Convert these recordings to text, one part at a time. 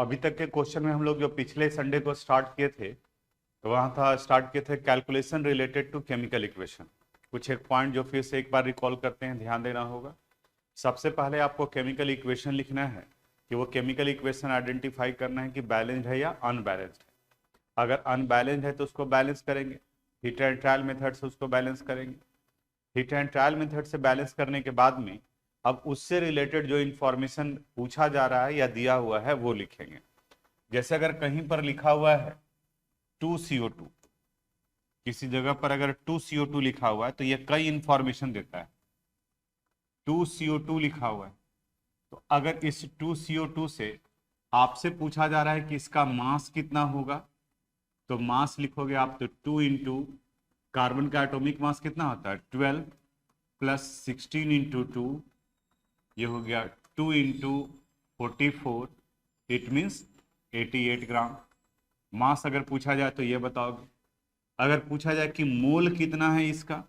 अभी तक के क्वेश्चन में हम लोग जो पिछले संडे को स्टार्ट किए थे, तो वहाँ था स्टार्ट किए थे calculation related to chemical equation. कुछ एक पॉइंट जो फिर से एक बार रिकॉल करते हैं, ध्यान देना होगा। सबसे पहले आपको केमिकल इक्वेशन लिखना है कि वो केमिकल इक्वेशन आइडेंटिफाई करना है कि बैलेंस्ड है या अनबैलेंस्ड है। अगर अनबैलेंस्ड है तो उसको बैलेंस करेंगे, हीट एंड ट्रायल मेथड से उसको बैलेंस करेंगे। हीट एंड ट्रायल मेथड से बैलेंस करने के बाद में अब उससे रिलेटेड जो इन्फॉर्मेशन पूछा जा रहा है या दिया हुआ है वो लिखेंगे। जैसे अगर कहीं पर लिखा हुआ है 2CO2, किसी जगह पर अगर 2CO2 लिखा हुआ है तो ये कई इंफॉर्मेशन देता है। 2CO2 लिखा हुआ है, तो अगर इस 2CO2 से आपसे पूछा जा रहा है कि इसका मास कितना होगा, तो मास लिखोगे आप तो 2 इंटू कार्बन का एटॉमिक मास कितना होता है 12 प्लस 16 इंटू 2, ये हो गया 2 इंटू 44, इट मीन्स 88 ग्राम। मास अगर पूछा जाए तो ये बताओगे। अगर पूछा जाए कि मोल कितना है इसका,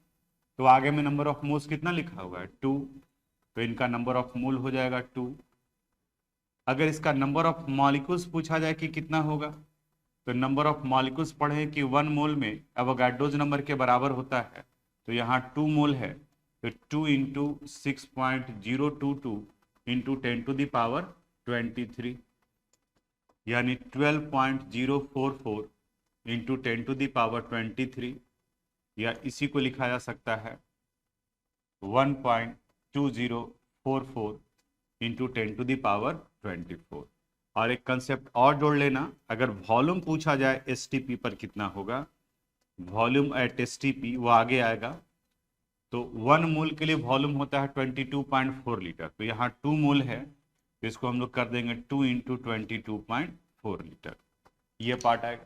तो आगे में नंबर ऑफ मोल्स कितना लिखा हुआ है 2, तो इनका नंबर ऑफ मोल हो जाएगा 2। अगर इसका नंबर ऑफ मॉलिक्यूल्स पूछा जाए कि कितना होगा, तो नंबर ऑफ मॉलिक्यूल्स पढ़े कि 1 मोल में एवोगाड्रोज नंबर के बराबर होता है, तो यहाँ 2 मोल है, तो 2 इंटू 6.022 इंटू 10⁻23, यानी 12.044 इंटू 10⁻23, या इसी को लिखा जा सकता है 1.2044 इंटू 10⁻24। और एक कंसेप्ट और जोड़ लेना, अगर वॉल्यूम पूछा जाए एसटीपी पर कितना होगा, वॉल्यूम एट एसटीपी वो आगे आएगा। तो 1 मोल के लिए वॉल्यूम होता है 22.4 लीटर, तो यहाँ 2 मोल है, तो इसको हम लोग कर देंगे 2 इंटू 22.4 लीटर, ये पार्ट आएगा।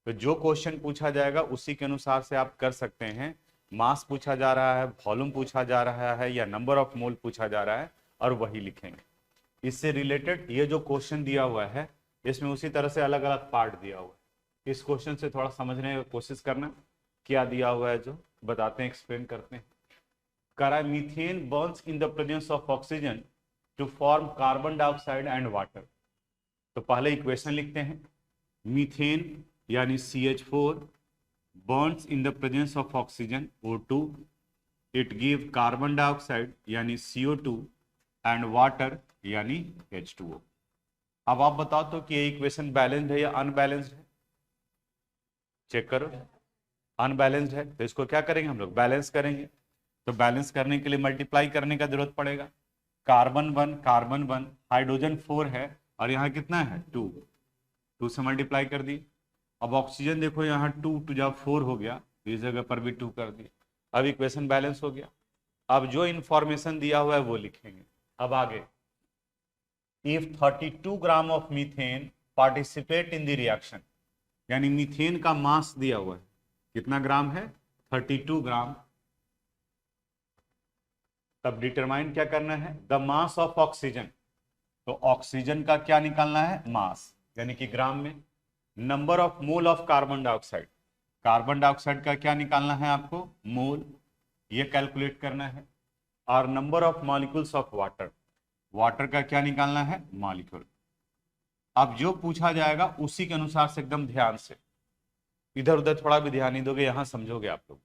तो जो क्वेश्चन पूछा जाएगा उसी के अनुसार से आप कर सकते हैं। मास पूछा जा रहा है, वॉल्यूम पूछा जा रहा है, या नंबर ऑफ मोल पूछा जा रहा है, और वही लिखेंगे। इससे रिलेटेड ये जो क्वेश्चन दिया हुआ है, इसमें उसी तरह से अलग अलग पार्ट दिया हुआ है। इस क्वेश्चन से थोड़ा समझने की कोशिश करना, क्या दिया हुआ है जो बताते हैं, एक्सप्लेन करते हैं। करा methane burns in the presence of oxygen to form carbon dioxide and water. तो पहले इक्वेशन लिखते हैं। मीथेन यानी CH4 burns in the presence of oxygen O2, it give carbon dioxide यानी CO2 एंड वाटर यानी H2O। अब आप बताओ तो कि ये इक्वेशन बैलेंस्ड है या अनबैलेंस्ड है, चेक करो। अनबैलेंस्ड है तो इसको क्या करेंगे हम लोग, बैलेंस करेंगे। तो बैलेंस करने के लिए मल्टीप्लाई करने का जरूरत पड़ेगा। कार्बन 1 कार्बन 1, हाइड्रोजन 4 है, और यहाँ कितना है 2 से मल्टीप्लाई कर दी। अब ऑक्सीजन देखो, यहाँ 2 टू जा 4 हो गया, तो इस जगह पर भी 2 कर दी। अब इक्वेशन बैलेंस हो गया। अब जो इंफॉर्मेशन दिया हुआ है वो लिखेंगे। अब आगे, if 32 gram of methane participate in the reaction, यानी मीथेन का मास दिया हुआ है, कितना ग्राम है 32 ग्राम। तब डिटरमाइन क्या करना है, द मास ऑफ ऑक्सीजन, तो ऑक्सीजन का क्या निकालना है, मास, यानी कि ग्राम में। Number of mole of carbon dioxide, carbon dioxide का क्या निकालना है आपको, मोल, ये कैलकुलेट करना है। और number of molecules of water, water का क्या निकालना है, मॉलिक्यूल। अब जो पूछा जाएगा उसी के अनुसार से एकदम ध्यान से, इधर उधर थोड़ा भी ध्यान नहीं दोगे, यहां समझोगे आप लोग।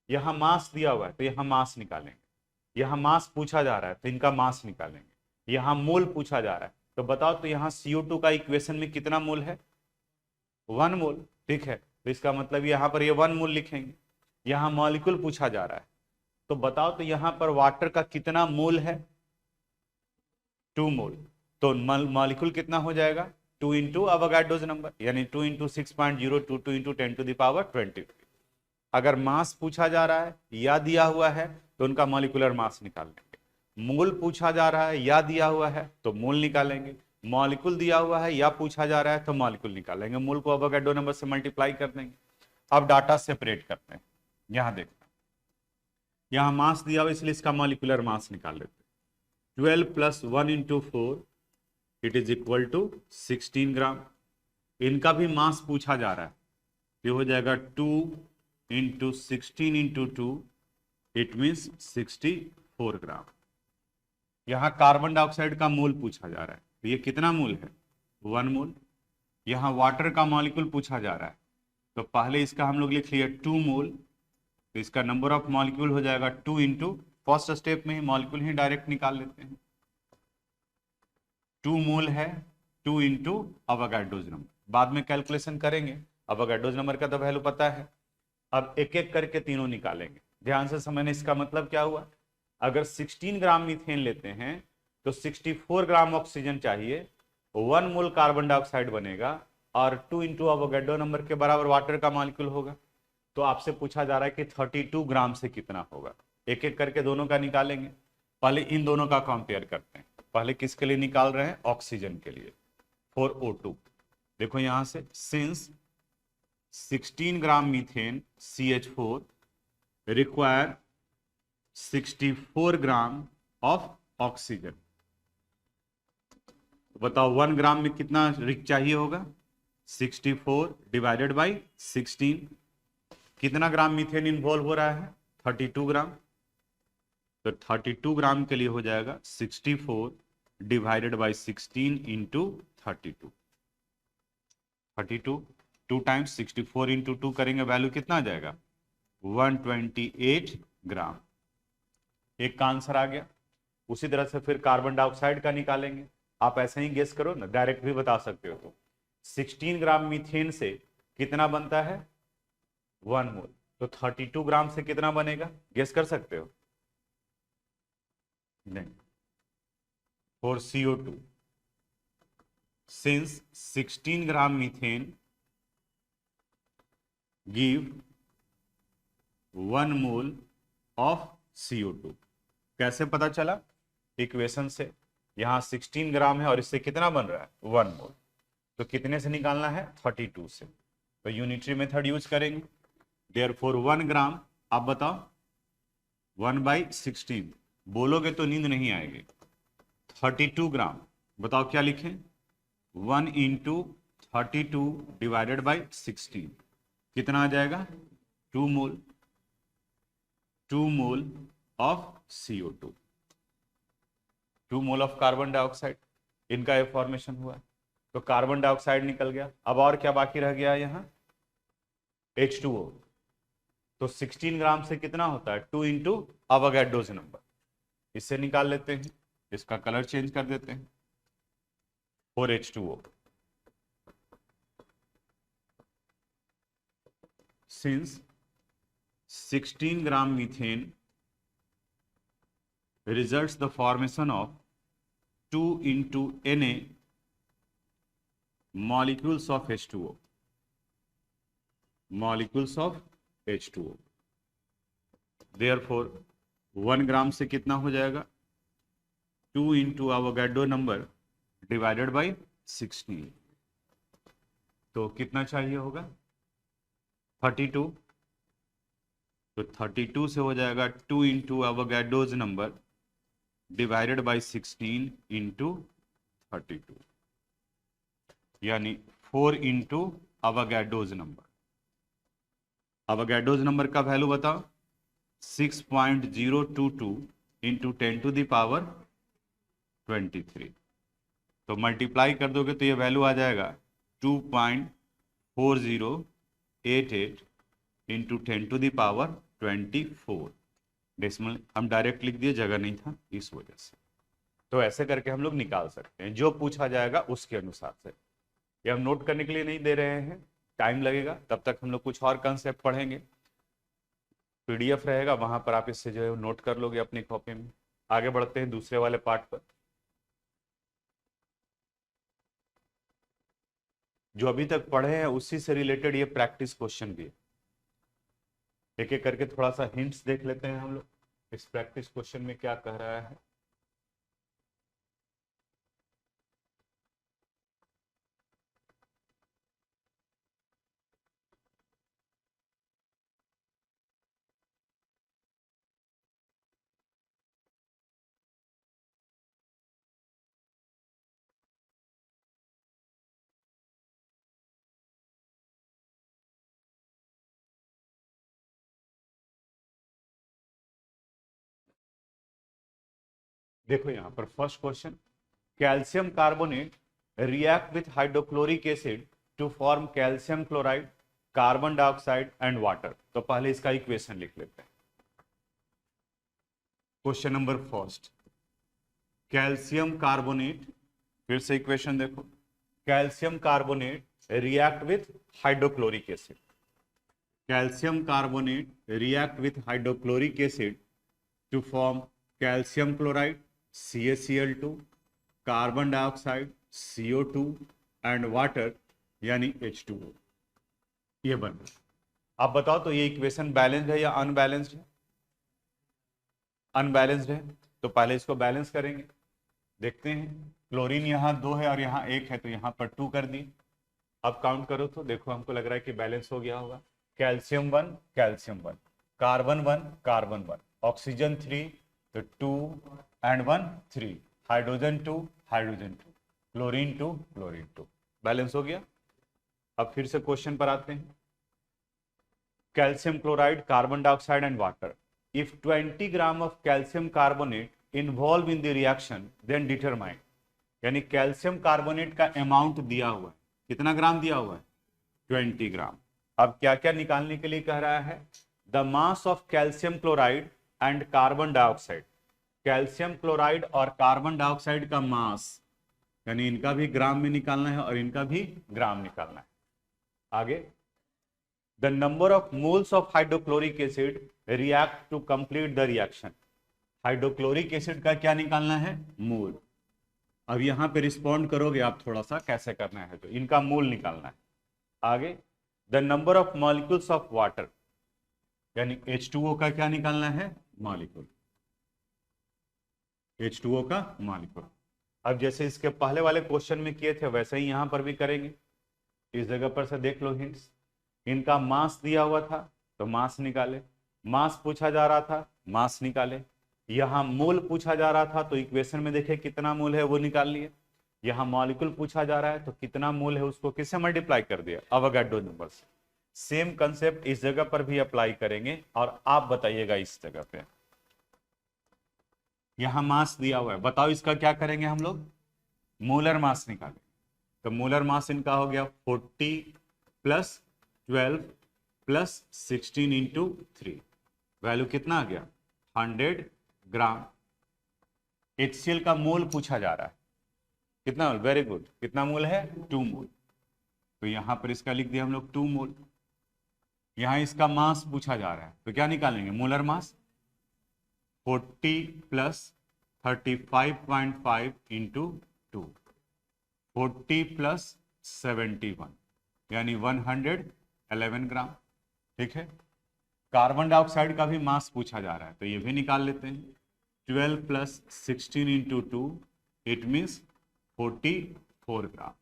यहां मास दिया हुआ है तो यहां मास निकालेंगे, यहां मास पूछा जा रहा है तो इनका मास निकालेंगे, यहां मोल पूछा जा रहा है तो बताओ तो यहां CO2 का इक्वेशन में कितना मोल है, 1 मोल, ठीक है। तो इसका मतलब यहां पर ये 1 मोल लिखेंगे। यहां मॉलिक्यूल पूछा जा रहा है, तो बताओ तो यहां पर वाटर का कितना मोल है, 2 मोल। तो मॉलिक्यूल कितना हो जाएगा, 2 इंटू एवोगाड्रोज नंबर, यानी 2 इंटू 6.022 इंटू 10⁻23। अगर मास पूछा जा रहा है या दिया हुआ है तो उनका मॉलिक्यूलर मास निकाल लेंगे। मोल पूछा जा रहा है या दिया हुआ है तो मोल निकालेंगे। मॉलिक्यूल दिया हुआ है या पूछा जा रहा है तो मॉलिक्यूल निकालेंगे। मोल को एवोगाड्रो नंबर से मल्टीप्लाई कर देंगे। अब डाटा सेपरेट करते हैं। यहां देखना, यहां मास दिया हुआ इसलिए इसका मॉलिक्यूलर मास निकाल लेते हैं। 12 plus 1 into 4 it is equal to 16 gram. इनका भी मास पूछा जा रहा है, ये हो जाएगा 2 into 16 into 2, it means 64 gram. यहां कार्बन डाइऑक्साइड का मोल पूछा जा रहा है, तो ये कितना मोल है 1 मोल। यहाँ वाटर का मॉलिक्यूल पूछा जा रहा है, तो पहले इसका हम लोग लिख लिए 2 मोल, तो इसका नंबर ऑफ मॉलिक्यूल हो जाएगा 2 इंटू, फर्स्ट स्टेप में ही मॉलिक्यूल ही डायरेक्ट निकाल लेते हैं। 2 मोल है, 2 इंटू अवोगाड्रोस नंबर, बाद में कैलकुलेशन करेंगे। अवोगाड्रोस नंबर का तो वैल्यू पता है। अब एक एक करके तीनों निकालेंगे, ध्यान से समझने। इसका मतलब क्या हुआ, अगर 16 ग्राम मीथेन लेते हैं तो 64 ग्राम ऑक्सीजन चाहिए, 1 मोल कार्बन डाइऑक्साइड बनेगा, और 2 इंटू अवोगाड्रो नंबर के बराबर वाटर का मॉलिक्यूल होगा। तो आपसे पूछा जा रहा है कि 32 ग्राम से कितना होगा। एक एक करके दोनों का निकालेंगे। पहले इन दोनों का कंपेयर करते हैं। पहले किसके लिए निकाल रहे हैं, ऑक्सीजन के लिए, 4O2। देखो यहां से, since 16 gram methane CH4 require 64 gram of oxygen, बताओ 1 ग्राम में कितना रिक चाहिए होगा, 64 डिवाइडेड बाई 16। कितना ग्राम मीथेन इन्वॉल्व हो रहा है, 32 ग्राम। तो 32 ग्राम के लिए हो जाएगा 64 divided by 16 into 32। 32 2 times 64 into 2 करेंगे, वैल्यू कितना आ जाएगा, 128 ग्राम। एक का आंसर आ गया। उसी तरह से फिर कार्बन डाइऑक्साइड का निकालेंगे। आप ऐसे ही गेस करो ना, डायरेक्ट भी बता सकते हो। तो 16 ग्राम मीथेन से कितना बनता है, 1 मोल। तो 32 ग्राम से कितना बनेगा, गेस कर सकते हो, नहीं, for CO2 since 16 gram methane give 1 mole of CO2। कैसे पता चला, इक्वेशन से। यहां 16 ग्राम है और इससे कितना बन रहा है, 1 मोल। तो कितने से निकालना है, 32 से। तो यूनिटरी मेथड यूज करेंगे। देयरफॉर 1 ग्राम, आप बताओ, 1/16 बोलोगे तो नींद नहीं आएगी। 32 ग्राम, बताओ क्या लिखें, 1 इंटू 32 डिवाइडेड बाई 16, कितना आ जाएगा, 2 मोल। 2 mole of CO2, 2 mole of carbon dioxide, इनका ये फॉर्मेशन हुआ। तो कार्बन डाइऑक्साइड निकल गया। अब और क्या बाकी रह गया यहाँ, H2O। तो 16 ग्राम से कितना होता है, 2 इंटू अवोगाड्रोस नंबर, इससे निकाल लेते हैं। इसका कलर चेंज कर देते हैं, 4H2O। Since 16 gram methane results the formation of 2 into Na molecules of H2O, molecules of H2O। Therefore 1 ग्राम से कितना हो जाएगा, 2 into Avogadro number divided by 16। तो कितना चाहिए होगा, 32। तो 32 से हो जाएगा 2 into Avogadro's number divided by 16 into 32, यानी 4 into Avogadro's number. Avogadro's number का वैल्यू बताओ, 6.022 इंटू 10 टू द पावर 23। तो मल्टीप्लाई कर दोगे तो ये वैल्यू आ जाएगा 2.4088 into 10 to the power 24। Decimal हम डायरेक्ट लिख दिए, जगह नहीं था इस वजह से। तो ऐसे करके हम लोग निकाल सकते हैं, जो पूछा जाएगा उसके अनुसार से। ये हम नोट करने के लिए नहीं दे रहे हैं, टाइम लगेगा, तब तक हम लोग कुछ और कंसेप्ट पढ़ेंगे। PDF रहेगा, वहां पर आप इससे जो है नोट कर लोगे अपनी कॉपी में। आगे बढ़ते हैं दूसरे वाले पार्ट पर। जो अभी तक पढ़े हैं उसी से रिलेटेड ये प्रैक्टिस क्वेश्चन भी है। एक एक करके थोड़ा सा हिंट्स देख लेते हैं हम लोग, इस प्रैक्टिस क्वेश्चन में क्या कह रहा है। देखो यहाँ पर first question, calcium carbonate react with hydrochloric acid to form calcium chloride, carbon dioxide and water. तो पहले इसका इक्वेशन लिख लेते हैं। Question number first, calcium carbonate, फिर से इक्वेशन देखो, calcium carbonate react with hydrochloric acid, calcium carbonate react with hydrochloric acid to form calcium chloride CaCl2, carbon dioxide CO2 and water यानी H2O। ये बन रहा। आप बताओ तो ये इक्वेशन बैलेंस्ड है या अनबैलेंस्ड है? अनबैलेंस्ड है, तो पहले इसको बैलेंस करेंगे। देखते हैं, क्लोरीन यहाँ 2 है और यहाँ 1 है, तो यहाँ पर 2 कर दी। अब काउंट करो तो देखो, हमको लग रहा है कि बैलेंस हो गया होगा। Calcium 1 calcium 1, carbon 1 carbon 1, oxygen 3 तो 2 and 1 3, hydrogen 2 hydrogen 2, chlorine 2 chlorine 2, balance हो गया। अब फिर से क्वेश्चन पर आते हैं। Calcium chloride, carbon dioxide and water, if 20 gram of calcium carbonate involve in the reaction then determine, यानी कैल्शियम कार्बोनेट का अमाउंट दिया हुआ है, कितना ग्राम दिया हुआ है? 20 ग्राम। अब क्या क्या निकालने के लिए कह रहा है? The mass of calcium chloride and carbon dioxide, calcium chloride और कार्बन डाइऑक्साइड का मास, यानी इनका भी ग्राम में निकालना है और इनका भी ग्राम निकालना है। आगे, the number of moles of hydrochloric acid react to complete the reaction, hydrochloric acid का क्या निकालना है? मोल। अब यहां पे रिस्पॉन्ड करोगे आप थोड़ा सा, कैसे करना है, तो इनका मोल निकालना है। आगे, the number of molecules of water, यानी H2O का क्या निकालना है? मॉलिक्यूल, H2O का मॉलिक्यूल। अब जैसे इसके पहले वाले क्वेश्चन में किए थे वैसे ही यहां पर भी करेंगे। इस जगह पर से देख लो हिंट्स, इनका मास दिया हुआ था तो मास निकाले, मास पूछा जा रहा था मास निकाले, यहाँ मोल पूछा जा रहा था तो इक्वेशन में देखे कितना मोल है वो निकाल लिए, यहाँ मॉलिक्यूल पूछा जा रहा है तो कितना मोल है उसको किससे मल्टीप्लाई कर दिया? अवोगाड्रो नंबर से। सेम कंसेप्ट इस जगह पर भी अप्लाई करेंगे और आप बताइएगा इस जगह पे। यहाँ मास दिया हुआ है, बताओ इसका क्या करेंगे हम लोग? मोलर मास निकालें। तो मोलर मास इनका हो गया 40 प्लस 12 प्लस 16 इंटू 3, वैल्यू कितना आ गया? 100 ग्राम। HCl का मोल पूछा जा रहा है, कितना मोल? वेरी गुड, कितना मोल है? 2 मोल। तो यहां पर इसका लिख दिया हम लोग 2 मोल। यहां इसका मास पूछा जा रहा है तो क्या निकालेंगे? Molar mass 40 plus 35.5 into 2, 40 plus 71 यानी 111 ग्राम। ठीक है, कार्बन डाइऑक्साइड का भी मास पूछा जा रहा है तो ये भी निकाल लेते हैं। 12 प्लस 16 इंटू 2 इट मीन्स 44 ग्राम।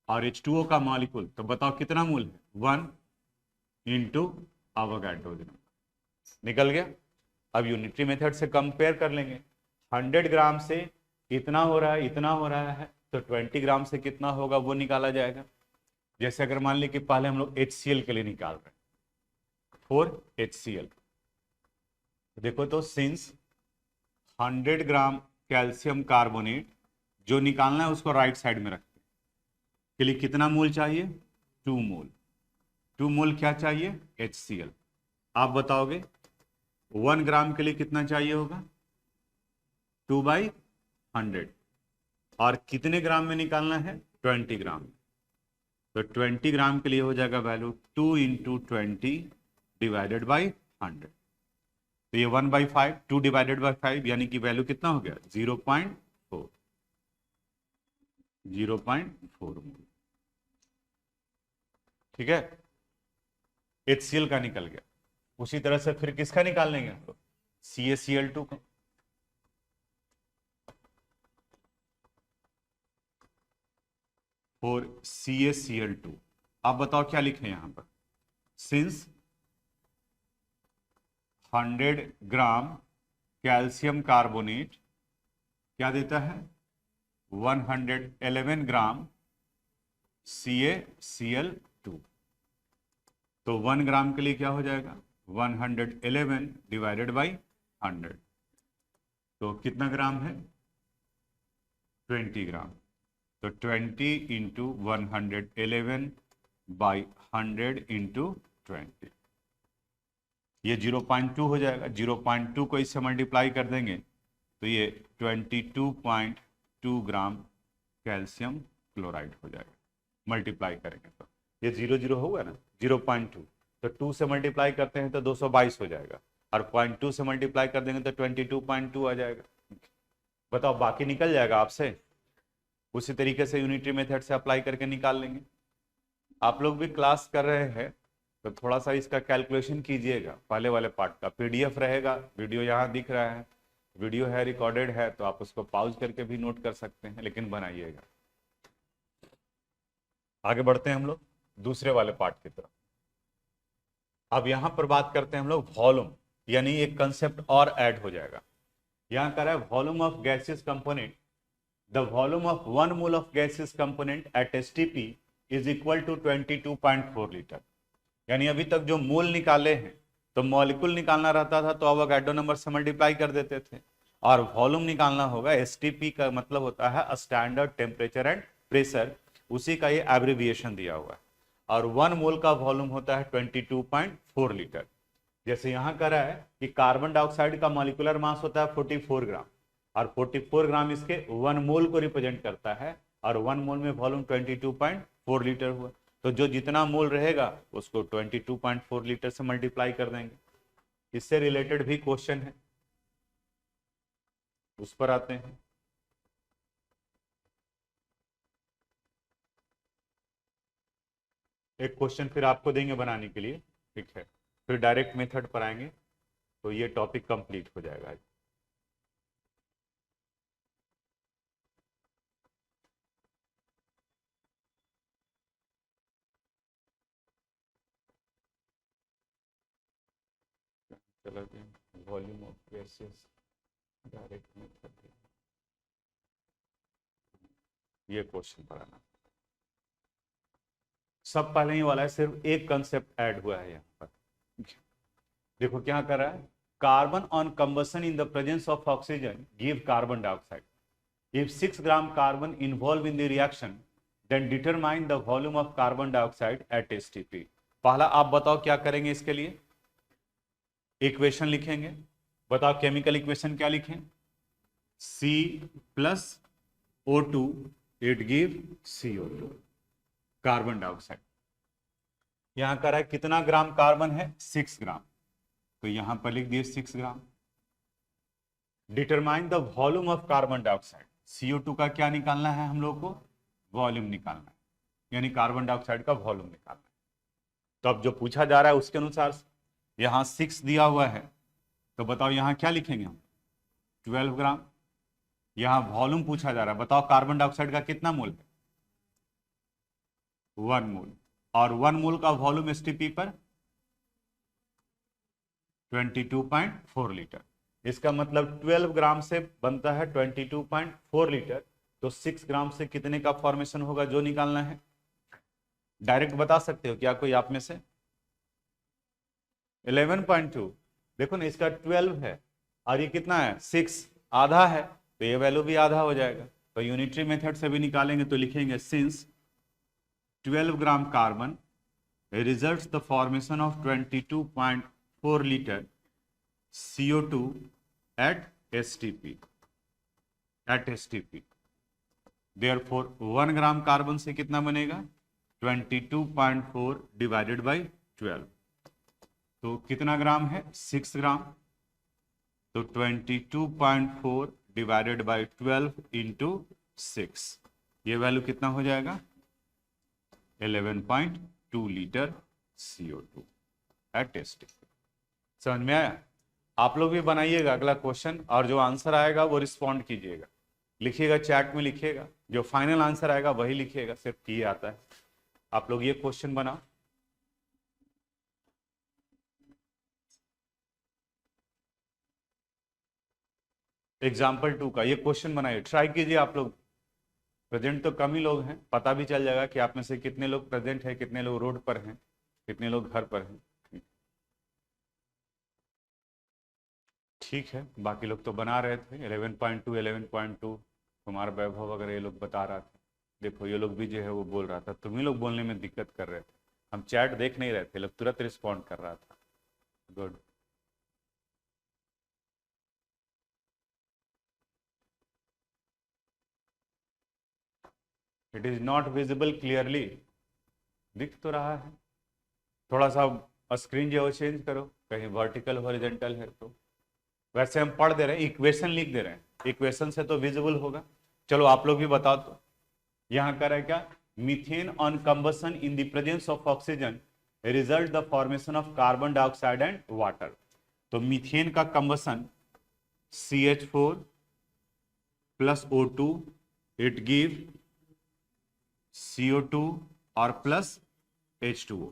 और H2O का मॉलिक्यूल तो बताओ कितना मोल है? 1 इंटू अवोगाड्रो नंबर। निकल गया। अब यूनिटरी मेथड से कंपेयर कर लेंगे, 100 ग्राम से इतना हो रहा है इतना हो रहा है तो 20 ग्राम से कितना होगा वो निकाला जाएगा। जैसे अगर मान ली कि पहले हम लोग HCl के लिए निकाल रहे हैं, 4HCl, देखो तो सिंस 100 ग्राम कैल्शियम कार्बोनेट जो निकालना है उसको राइट साइड में रखते हैं, के लिए कितना मोल चाहिए? 2 मोल। 2 मोल क्या चाहिए? HCl। आप बताओगे 1 ग्राम के लिए कितना चाहिए होगा? 2/100। और कितने ग्राम में निकालना है? 20 ग्राम। तो 20 ग्राम के लिए हो जाएगा वैल्यू 2 इंटू 20 डिवाइडेड बाई 100। तो ये 1/5, 2 डिवाइडेड बाई 5 यानी कि वैल्यू कितना हो गया? 0.4, 0.4 मोल। ठीक है, HCl का निकल गया। उसी तरह से फिर किसका निकाल लेंगे हम लोग? CaCl2 का। और CaCl2 आप बताओ क्या लिखें यहां पर? सिंस 100 ग्राम कैल्शियम कार्बोनेट क्या देता है? 111 ग्राम CaCl2। तो 1 ग्राम के लिए क्या हो जाएगा? 111 डिवाइडेड बाई 100। तो कितना ग्राम है? 20 ग्राम। तो 20 इंटू 111 बाई 100 इंटू 20, ये 0.2 हो जाएगा। 0.2 को इससे मल्टीप्लाई कर देंगे तो ये 22.2 ग्राम कैल्शियम क्लोराइड हो जाएगा। मल्टीप्लाई करेंगे तो ये 0 0 होगा ना, 0.2, तो 2 से मल्टीप्लाई करते हैं तो 222 हो जाएगा, और 0.2 से मल्टीप्लाई कर देंगे तो 22.2 आ जाएगा। बताओ, बाकी निकल जाएगा आपसे। उसी तरीके से यूनिटरी मेथड से अप्लाई करके निकाल लेंगे। आप लोग भी क्लास कर रहे हैं तो थोड़ा सा इसका कैलकुलेशन कीजिएगा। पहले वाले पार्ट का पीडीएफ रहेगा, वीडियो यहाँ दिख रहा है, वीडियो है, रिकॉर्डेड है, तो आप उसको पॉज करके भी नोट कर सकते हैं, लेकिन बनाइएगा। आगे बढ़ते हैं हम लोग दूसरे वाले पार्ट की तरफ। अब यहां पर बात करते हैं हम लोग वॉल्यूम, यानी एक कंसेप्ट और ऐड हो जाएगा। यहां कह रहा है volume of gaseous component, the volume of 1 mole of gaseous component at STP is equal to 22.4 litre. यानी अभी तक जो मोल निकाले हैं, तो मॉलिक्यूल निकालना रहता था तो अवोगाड्रो नंबर से मल्टीप्लाई कर देते थे, और वॉल्यूम निकालना होगा, एसटीपी का मतलब होता है स्टैंडर्ड टेम्परेचर एंड प्रेशर, उसी का ये एब्रिविएशन दिया हुआ है। और 1 मोल का वॉल्यूम होता है 22.4 लीटर। जैसे यहां कह रहा है कि कार्बन डाइऑक्साइड का मॉलिक्यूलर मास होता है 44 ग्राम, और 44 ग्राम इसके 1 मोल को रिप्रेजेंट करता है, और 1 मोल में वॉल्यूम 22.4 लीटर हुआ। तो जो जितना मोल रहेगा उसको 22.4 लीटर से मल्टीप्लाई कर देंगे। इससे रिलेटेड भी क्वेश्चन है, उस पर आते हैं। एक क्वेश्चन फिर आपको देंगे बनाने के लिए, ठीक है, फिर डायरेक्ट मेथड पर आएंगे, तो ये टॉपिक कंप्लीट हो जाएगा। चलो, volume of gases direct method, ये क्वेश्चन पढ़ाना। सब पहले ही वाला है, सिर्फ एक कंसेप्ट ऐड हुआ है यहाँ पर। देखो क्या कर रहा है, carbon on combustion in the presence of oxygen give carbon dioxide. If 6 gram carbon involve in the reaction then determine the volume of carbon dioxide at STP. पहला आप बताओ क्या करेंगे, इसके लिए इक्वेशन लिखेंगे। बताओ केमिकल इक्वेशन क्या लिखें, C plus O2 it give CO2, carbon dioxide. यहां कह रहा है कितना ग्राम कार्बन है, 6 ग्राम, तो यहां पर लिख दिए 6 gram. Determine the volume of carbon dioxide, CO2 का क्या निकालना है हम लोग को, वॉल्यूम निकालना है, यानी कार्बन डाइऑक्साइड का वॉल्यूम निकालना है। तो अब जो पूछा जा रहा है उसके अनुसार यहां 6 दिया हुआ है, तो बताओ यहां क्या लिखेंगे हम, 12 ग्राम। यहां वॉल्यूम पूछा जा रहा है, बताओ कार्बन डाइऑक्साइड का कितना मोल है, 1 मोल, और 1 मोल का वॉल्यूम एसटीपी पर 22.4 लीटर। इसका मतलब 12 ग्राम से बनता है 22.4 लीटर, तो 6 ग्राम से कितने का फॉर्मेशन होगा जो निकालना है, डायरेक्ट बता सकते हो क्या कोई आप में से, 11.2। देखो ना, इसका 12 है और ये कितना है, 6, आधा है, तो ये वैल्यू भी आधा हो जाएगा। तो यूनिटरी मेथड से भी निकालेंगे तो लिखेंगे since 12 gram carbon results the formation of 22.4 litre CO2 at STP, at STP। Therefore 1 gram carbon से कितना बनेगा, 22.4 डिवाइडेड बाई 12, तो कितना ग्राम है, 6 ग्राम, तो 22.4 डिवाइडेड बाई 12 इंटू 6, ये वैल्यू कितना हो जाएगा, 11.2 लीटर CO2 एट STP। समझ में आया। आप लोग भी बनाइएगा अगला क्वेश्चन, और जो आंसर आएगा वो रिस्पॉन्ड कीजिएगा, लिखिएगा, चैट में लिखिएगा, जो फाइनल आंसर आएगा वही लिखिएगा, सिर्फ ये आता है। आप लोग ये क्वेश्चन बनाओ। एग्जाम्पल 2 का ये क्वेश्चन बनाइए, ट्राई कीजिए आप लोग। प्रेजेंट तो कम ही लोग हैं, पता भी चल जाएगा कि आप में से कितने लोग प्रेजेंट है, कितने लोग रोड पर हैं, कितने लोग घर पर हैं। ठीक है, बाकी लोग तो बना रहे थे 11.2 11.2, कुमार वैभव वगैरह ये लोग बता रहा था। देखो ये लोग भी जो है वो बोल रहा था, तुम ही लोग बोलने में दिक्कत कर रहे थे, हम चैट देख नहीं रहे थे, लोग तुरंत रिस्पॉन्ड कर रहा था। Good. It is not visible clearly, दिख तो रहा है। थोड़ा सा स्क्रीन जो है चेंज करो, कहीं वर्टिकल हॉरिजेंटल है तो। वैसे हम पढ़ दे रहे हैं, इक्वेशन लिख दे रहे हैं, इक्वेशन से तो विजिबल होगा। चलो आप लोग भी बताओ तो, यहाँ कर है क्या, methane on combustion in the presence of oxygen result the formation of carbon dioxide and water. तो मीथेन का combustion CH4 plus O2, it give CO2 और plus H2O,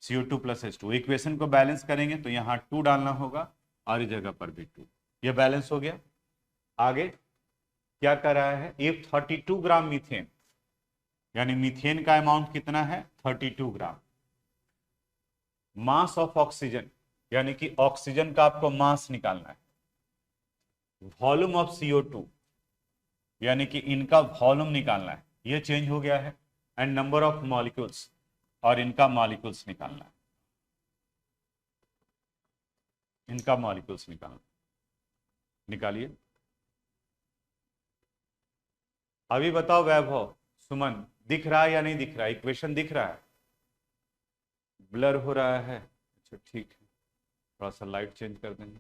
CO2 plus H2। Equation को बैलेंस करेंगे तो यहाँ 2 डालना होगा और इस जगह पर भी 2, ये बैलेंस हो गया। आगे क्या कर रहा है, इफ 32 ग्राम मीथेन, यानी मीथेन का अमाउंट कितना है 32 ग्राम, मास ऑफ ऑक्सीजन, यानी कि ऑक्सीजन का आपको मास निकालना है, वॉल्यूम ऑफ CO2, यानी कि इनका वॉल्यूम निकालना है, ये चेंज हो गया है, एंड नंबर ऑफ मॉलिक्यूल्स, और इनका मॉलिक्यूल्स निकालना है, इनका मॉलिक्यूल्स निकालना, निकालिए। अभी बताओ वैभव, सुमन, दिख रहा है या नहीं दिख रहा है, इक्वेशन दिख रहा है, ब्लर हो रहा है, अच्छा ठीक है, थोड़ा सा लाइट चेंज कर देंगे।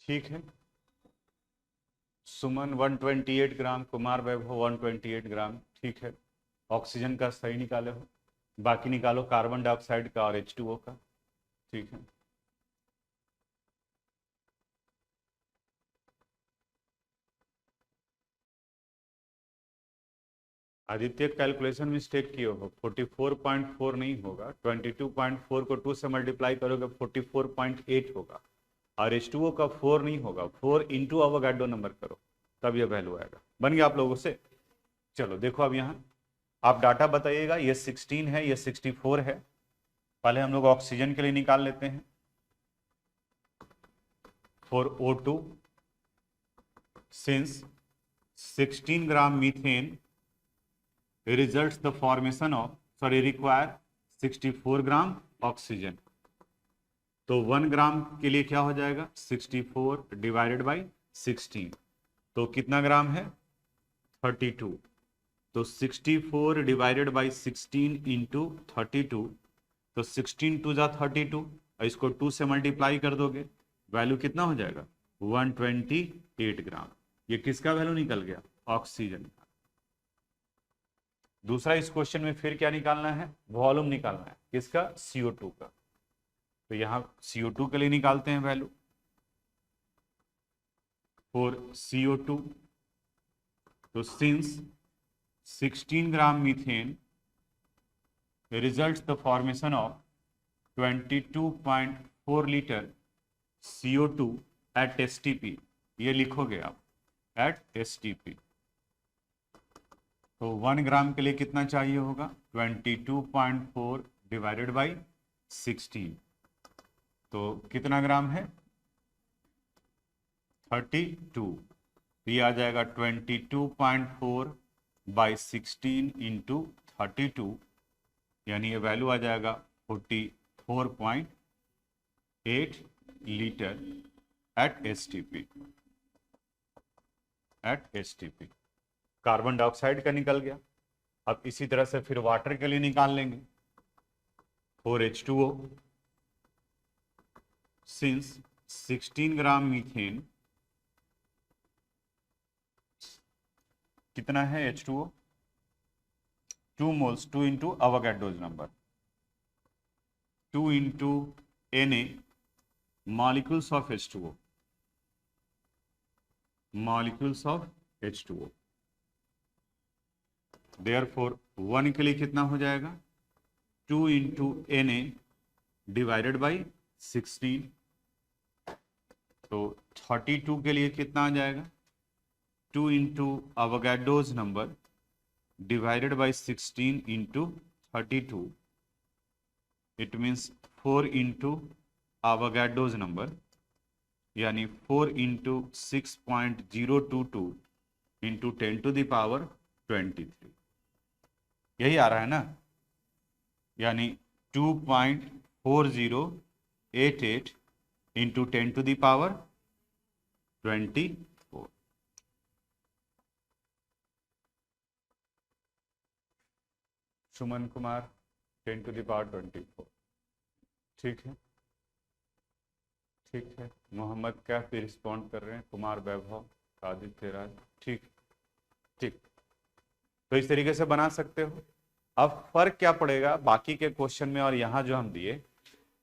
ठीक है, सुमन 128 ग्राम, कुमार वैभव 128 ग्राम, ठीक है। ऑक्सीजन का सही निकाले हो, बाकी निकालो कार्बन डाइऑक्साइड का और H2O का, ठीक है। आदित्य कैलकुलेशन मिस्टेक किए हो, 44.4 नहीं होगा, 22.4 को 2 से मल्टीप्लाई करोगे 44.8 होगा, और H2O का 4 नहीं होगा, 4 इंटू अवोगाड्रो नंबर करो तब ये वैल्यू आएगा। बन गया आप लोगों से। चलो देखो अब यहाँ आप डाटा बताइएगा, ये 16 है, ये 64 है। पहले हम लोग ऑक्सीजन के लिए निकाल लेते हैं, for O2 since 16 gram methane results the formation of, sorry, require 64 gram oxygen. तो 1 ग्राम के लिए क्या हो जाएगा, 64 डिवाइडेड बाई 16, तो कितना ग्राम है 32, तो 64 डिवाइडेड बाई 16 इंटू 32, तो 16 टू जा 32, इसको 2 से मल्टीप्लाई कर दोगे, वैल्यू कितना हो जाएगा 128 ग्राम। ये किसका वैल्यू निकल गया, ऑक्सीजन का। दूसरा इस क्वेश्चन में फिर क्या निकालना है, वॉल्यूम निकालना है, किसका, CO2 का। तो यहां CO2 के लिए निकालते हैं वैल्यू, फॉर CO2, तो since 16 gram methane results the formation of 22.4 litre CO2 at STP, ये लिखोगे आप at STP। तो 1 ग्राम के लिए कितना चाहिए होगा, 22.4 डिवाइडेड बाई 16, तो कितना ग्राम है 32, तो ये आ जाएगा 22.4 बाई 16 इंटू 32, यानी ये वैल्यू आ जाएगा 44.8 litre at STP, at STP। Carbon dioxide का निकल गया। अब इसी तरह से फिर वाटर के लिए निकाल लेंगे, 4H2O, सिंस 16 ग्राम मीथेन, कितना है H2O 2 moles, 2 into Avogadro's number, 2 into Na molecules of H2O, molecules of H2O. Therefore 1 के लिए कितना हो जाएगा, 2 into Na डिवाइडेड बाई 16, तो 32 के लिए कितना आ जाएगा, 2 into Avogadro's number divided by 16 into 32, it means 4 into Avogadro's number, यानी 4 into 6.022 into 10 to the power 23, यही आ रहा है ना, यानी 2.4088 into 10 to the power 24. Suman Kumar 10 to the power 24, ठीक है, ठीक है। मोहम्मद कैफ भी रिस्पॉन्ड कर रहे हैं, कुमार वैभव, आदित्य राज, ठीक ठीक। तो इस तरीके से बना सकते हो। अब फर्क क्या पड़ेगा बाकी के क्वेश्चन में और यहाँ जो हम दिए,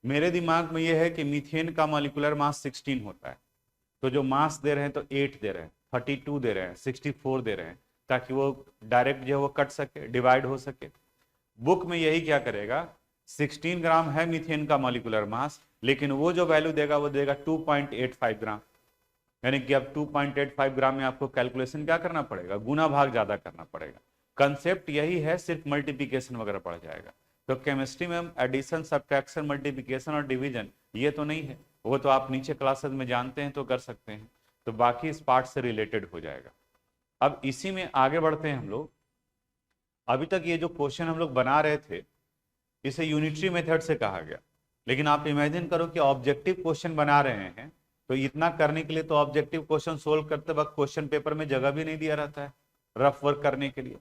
मेरे दिमाग में ये है कि मीथेन का मॉलिक्यूलर मास 16 होता है, तो जो मास दे रहे हैं तो 8 दे रहे हैं, 32 दे रहे हैं, 64 दे रहे हैं, ताकि वो डायरेक्ट जो है वो कट सके, डिवाइड हो सके। बुक में यही क्या करेगा, 16 ग्राम है मीथेन का मॉलिक्यूलर मास, लेकिन वो जो वैल्यू देगा वो देगा 2.85 ग्राम, यानी कि अब 2.85 ग्राम में आपको कैलकुलेशन क्या करना पड़ेगा, गुना भाग ज्यादा करना पड़ेगा। कंसेप्ट यही है, सिर्फ मल्टीप्लिकेशन वगैरह पड़ जाएगा। तो केमिस्ट्री में एडिशन, सब्ट्रैक्शन, मल्टीप्लिकेशन और डिवीजन ये तो नहीं है, वो तो आप नीचे क्लासेस में जानते हैं तो कर सकते हैं, तो बाकी इस पार्ट से रिलेटेड हो जाएगा। अब इसी में आगे बढ़ते हैं हम लोग। अभी तक ये जो क्वेश्चन हम लोग बना रहे थे इसे यूनिटरी मेथड से कहा गया, लेकिन आप इमेजिन करो कि ऑब्जेक्टिव क्वेश्चन बना रहे हैं, तो इतना करने के लिए तो ऑब्जेक्टिव क्वेश्चन सोल्व करते वक्त क्वेश्चन पेपर में जगह भी नहीं दिया रहता है रफ वर्क करने के लिए,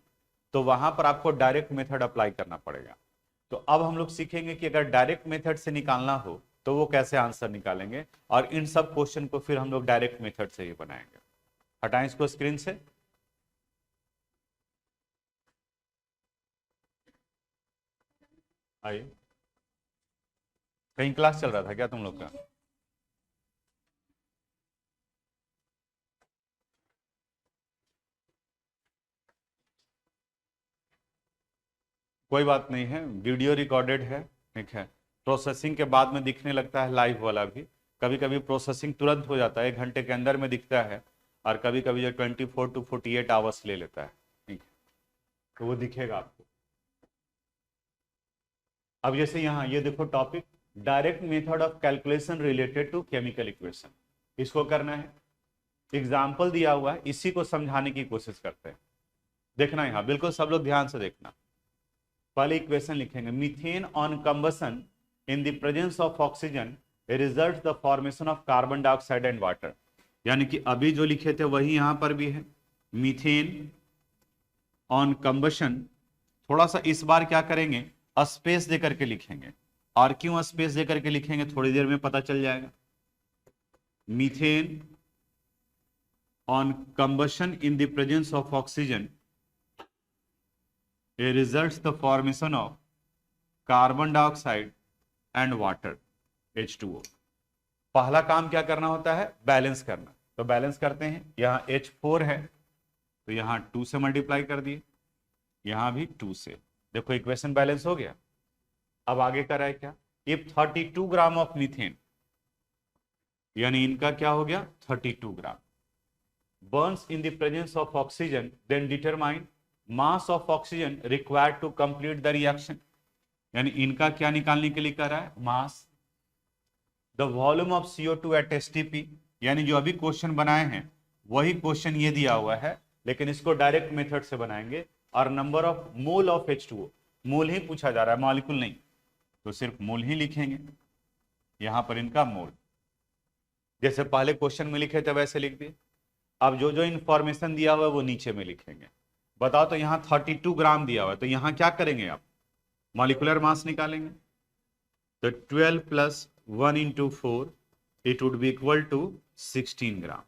तो वहां पर आपको डायरेक्ट मेथड अप्लाई करना पड़ेगा। तो अब हम लोग सीखेंगे कि अगर डायरेक्ट मेथड से निकालना हो तो वो कैसे आंसर निकालेंगे, और इन सब क्वेश्चन को फिर हम लोग डायरेक्ट मेथड से ही बनाएंगे। हटाएं इसको स्क्रीन से। आइए, कहीं क्लास चल रहा था क्या तुम लोग का? कोई बात नहीं है, वीडियो रिकॉर्डेड है, ठीक है। प्रोसेसिंग के बाद में दिखने लगता है लाइव वाला भी, कभी कभी प्रोसेसिंग तुरंत हो जाता है, 1 घंटे के अंदर में दिखता है, और कभी कभी जो 24 to 48 आवर्स ले लेता है, ठीक है, तो वो दिखेगा आपको। अब जैसे यहाँ ये देखो topic, direct method of calculation related to chemical equation, इसको करना है। एग्जाम्पल दिया हुआ है, इसी को समझाने की कोशिश करते हैं। देखना यहाँ बिल्कुल सब लोग ध्यान से देखना। पहले इक्वेशन लिखेंगे, methane on combustion in the presence of oxygen result the formation of carbon dioxide and water, यानी कि अभी जो लिखे थे वही यहां पर भी है। मीथेन ऑन कंबशन, थोड़ा सा इस बार क्या करेंगे, स्पेस देकर के लिखेंगे, और क्यों स्पेस देकर के लिखेंगे थोड़ी देर में पता चल जाएगा। Methane on combustion in the presence of oxygen results the formation of carbon dioxide and water H2O। पहला काम क्या करना होता है, बैलेंस करना, तो बैलेंस करते हैं। यहाँ H4 है तो यहाँ 2 से मल्टीप्लाई कर दिए, यहाँ भी 2 से, देखो इक्वेशन बैलेंस हो गया। अब आगे कर रहा है क्या, इफ 32 ग्राम ऑफ मीथेन, यानी इनका क्या हो गया 32 gram, burns in the presence of oxygen, then determine mass of oxygen required to complete the reaction, यानी इनका क्या निकालने के लिए कर रहा है, mass. The volume of CO2 at STP, यानी जो अभी क्वेश्चन बनाए हैं वही क्वेश्चन ये दिया हुआ है, लेकिन इसको डायरेक्ट मेथड से बनाएंगे। और number of mole of H2O, मोल ही पूछा जा रहा है, मॉलिक्यूल नहीं, तो सिर्फ मोल ही लिखेंगे, यहां पर इनका मोल, जैसे पहले क्वेश्चन में लिखे थे वैसे लिख दिए। अब जो जो इंफॉर्मेशन दिया हुआ है वो नीचे में लिखेंगे। बताओ, तो यहाँ 32 ग्राम दिया हुआ है, तो यहाँ क्या करेंगे आप, मॉलिक्यूलर मास निकालेंगे। तो 12 + 1 × 4 it would be equal to 16 gram.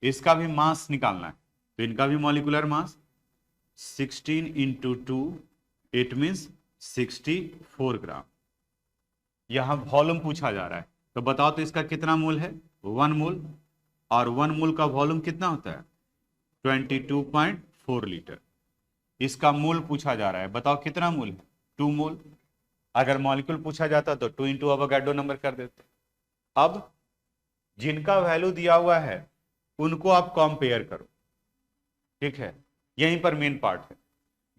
इसका भी मास निकालना है, तो इनका भी molecular mass 16 × 2 it means 64 gram. यहां वॉल्यूम पूछा जा रहा है, तो बताओ तो इसका कितना मोल है? 1 मोल, और 1 मोल का वॉल्यूम कितना होता है? 22.4 लीटर। इसका मोल पूछा जा रहा है, बताओ कितना मोल है? 2 मोल। अगर मॉलिक्यूल पूछा जाता तो 2 इंटू अवोगाड्रो नंबर कर देते। अब जिनका वैल्यू दिया हुआ है उनको आप कंपेयर करो, ठीक है, यहीं पर मेन पार्ट है।